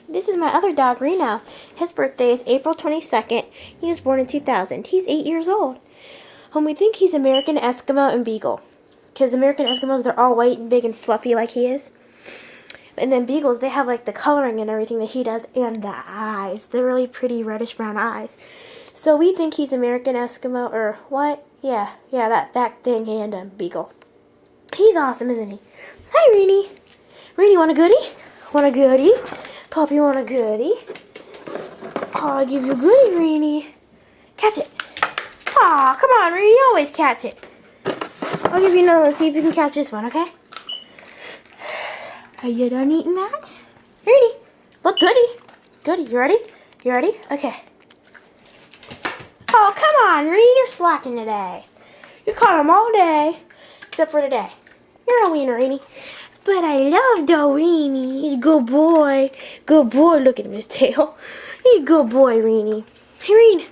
This is my other dog, Reno. His birthday is April 22nd. He was born in 2000. He's 8 years old. We think he's American Eskimo and Beagle. Because American Eskimos, they're all white and big and fluffy like he is. And then Beagles, they have like the coloring and everything that he does, and the eyes. They're really pretty reddish brown eyes. So we think he's American Eskimo, or what? Yeah, that thing, and Beagle. He's awesome, isn't he? Hi, Reenie. Reenie, want a goodie? Want a goodie? Puppy, want a goodie? Oh, I'll give you a goodie, Reenie. Catch it. Aw, come on, Reenie, always catch it. I'll give you another one, see if you can catch this one, okay? Are you done eating that? Reenie, look, goodie. Goodie, you ready? You ready? Okay. Oh, come on, Reenie, you're slacking today. You caught him all day, except for today. You're a wiener, Reenie. But I love the Reenie. He's a good boy. Good boy. Look at him, his tail. He's a good boy, Reenie. Hey, Reenie.